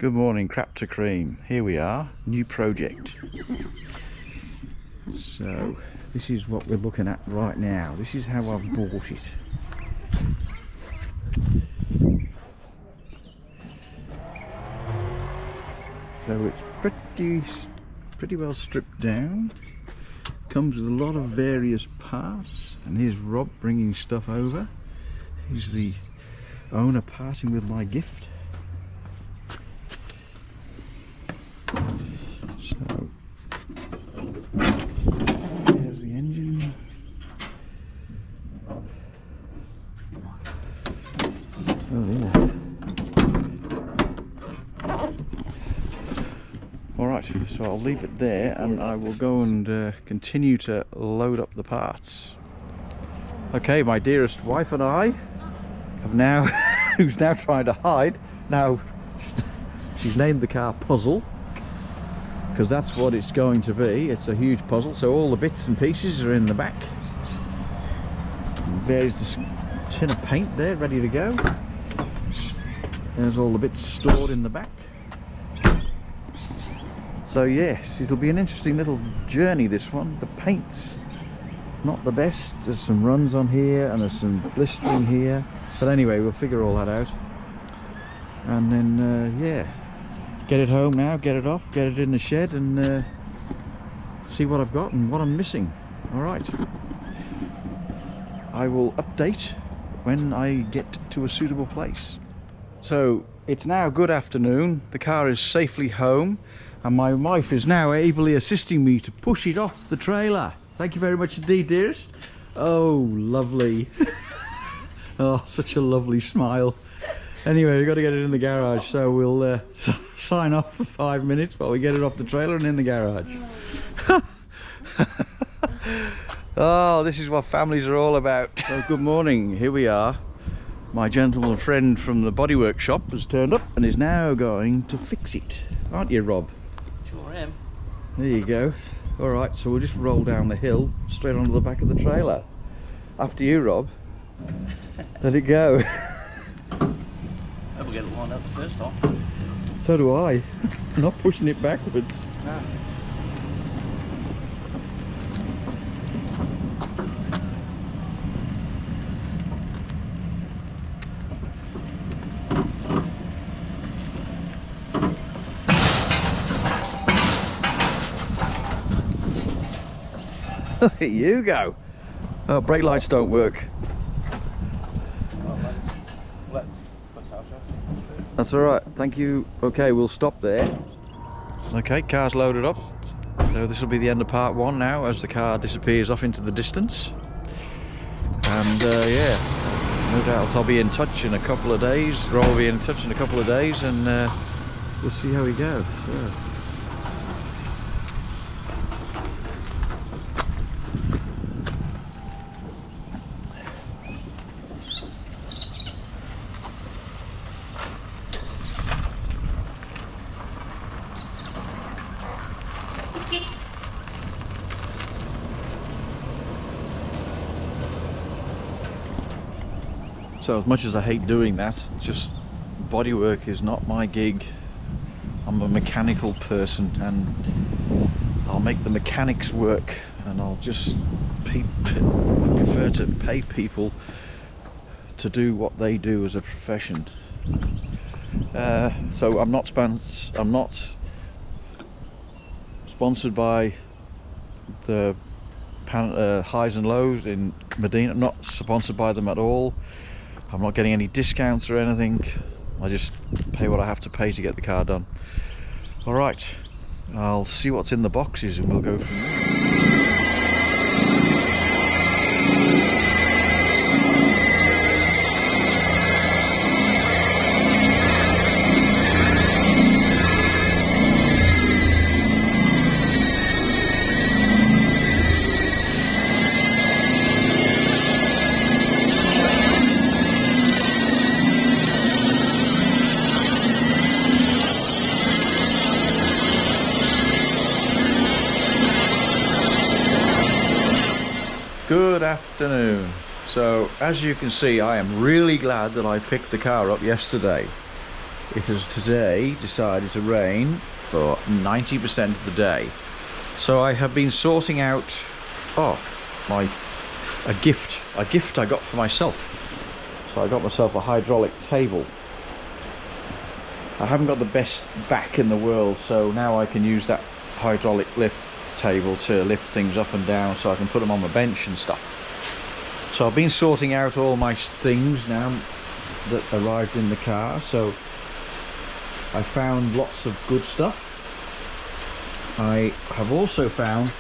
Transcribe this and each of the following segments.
Good morning, crap to cream. Here we are, new project. So this is what we're looking at right now. This is how I've bought it. So it's pretty well stripped down. Comes with a lot of various parts, and here's Rob bringing stuff over. He's the owner parting with my gift. So there's the engine. Oh yeah. Alright, so I'll leave it there and I will go and continue to load up the parts. Okay, my dearest wife and I have now, who's now trying to hide, now she's named the car Puzzle, because that's what it's going to be. It's a huge puzzle, so all the bits and pieces are in the back. There's this tin of paint there ready to go. There's all the bits stored in the back. So yes, it'll be an interesting little journey, this one. The paint's not the best. There's some runs on here and there's some blistering here, but anyway, we'll figure all that out. And then yeah, get it home now, get it off, get it in the shed, and see what I've got and what I'm missing. Alright, I will update when I get to a suitable place. So it's now good afternoon, the car is safely home, and my wife is now ably assisting me to push it off the trailer. Thank you very much indeed, dearest. Oh, lovely. Oh, such a lovely smile. Anyway, we've got to get it in the garage, so we'll sign off for 5 minutes while we get it off the trailer and in the garage. Oh, this is what families are all about. So good morning, here we are. My gentleman friend from the bodywork shop has turned up and is now going to fix it. Aren't you, Rob? Sure am. There you go. Alright, so we'll just roll down the hill straight onto the back of the trailer. After you, Rob. Let it go. I'll get it lined up the first time. So do I. I'm not pushing it backwards. No. Look at you go. Oh, brake lights don't work. That's alright, thank you. Okay, we'll stop there. Okay, car's loaded up. So this will be the end of part one now, as the car disappears off into the distance. And yeah, no doubt I'll be in touch in a couple of days. Rob will be in touch in a couple of days, and we'll see how we go. So. So as much as I hate doing that, just bodywork is not my gig. I'm a mechanical person and I'll make the mechanics work, and I'll just prefer to pay people to do what they do as a profession. So I'm not sponsored by the highs and lows in Medina. I'm not sponsored by them at all. I'm not getting any discounts or anything. I just pay what I have to pay to get the car done. Alright, I'll see what's in the boxes and we'll go from there. Good afternoon. So as you can see, I am really glad that I picked the car up yesterday. it has today decided to rain for 90% of the day. So I have been sorting out a gift I got for myself. So I got myself a hydraulic table. I haven't got the best back in the world, so now I can use that hydraulic lift table to lift things up and down, so I can put them on my bench and stuff. So I've been sorting out all my things now that arrived in the car. So I found lots of good stuff. I have also found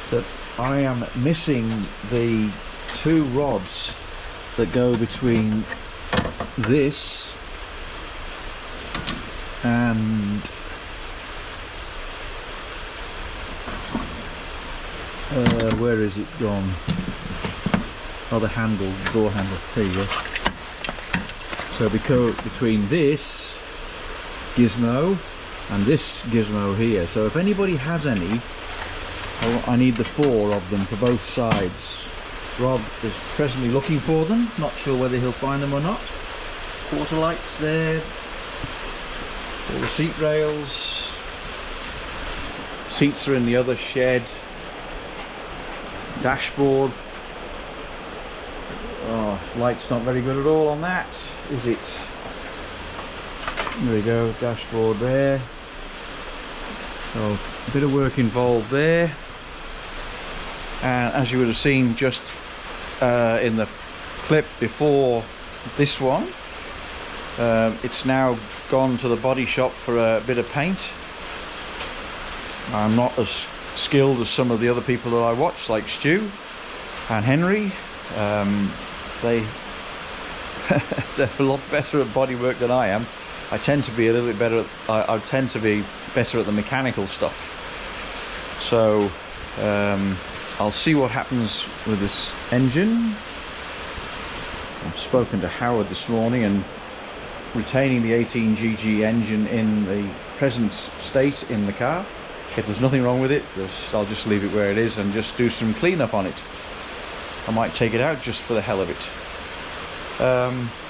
that I am missing the 2 rods that go between this and where is it gone? Oh, the handle, door handle. There you go. So between this gizmo and this gizmo here. So if anybody has any, I need the 4 of them for both sides. Rob is presently looking for them, not sure whether he'll find them or not. Quarter lights there, all the seat rails, seats are in the other shed, dashboard. Oh, light's not very good at all on that, is it? There we go, dashboard there. So a bit of work involved there. And as you would have seen just in the clip before this one, it's now gone to the body shop for a bit of paint. I'm not as skilled as some of the other people that I watch, like Stu and Henry. They're a lot better at bodywork than I am. I tend to be a little bit better at, I tend to be better at the mechanical stuff. So I'll see what happens with this engine. I've spoken to Howard this morning, and retaining the 18GG engine in the present state in the car. If there's nothing wrong with it, I'll just leave it where it is and just do some cleanup on it. I might take it out just for the hell of it.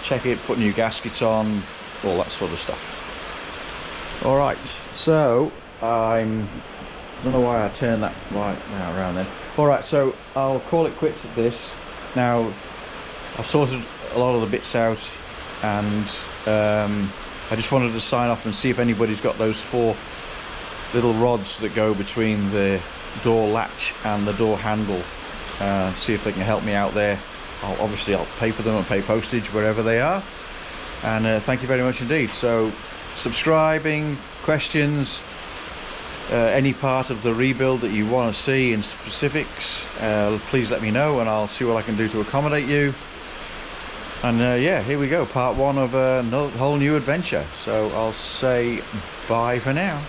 Check it, put new gaskets on, all that sort of stuff. Alright, so I don't know why I turned that right now around then. Alright, so I'll call it quits at this. Now, I've sorted a lot of the bits out, and I just wanted to sign off and see if anybody's got those 4 little rods that go between the door latch and the door handle. See if they can help me out there. Obviously I'll pay for them and pay postage wherever they are. And thank you very much indeed. So subscribing, questions, any part of the rebuild that you want to see in specifics, please let me know and I'll see what I can do to accommodate you. And yeah, here we go, part 1 of a whole new adventure. So I'll say bye for now.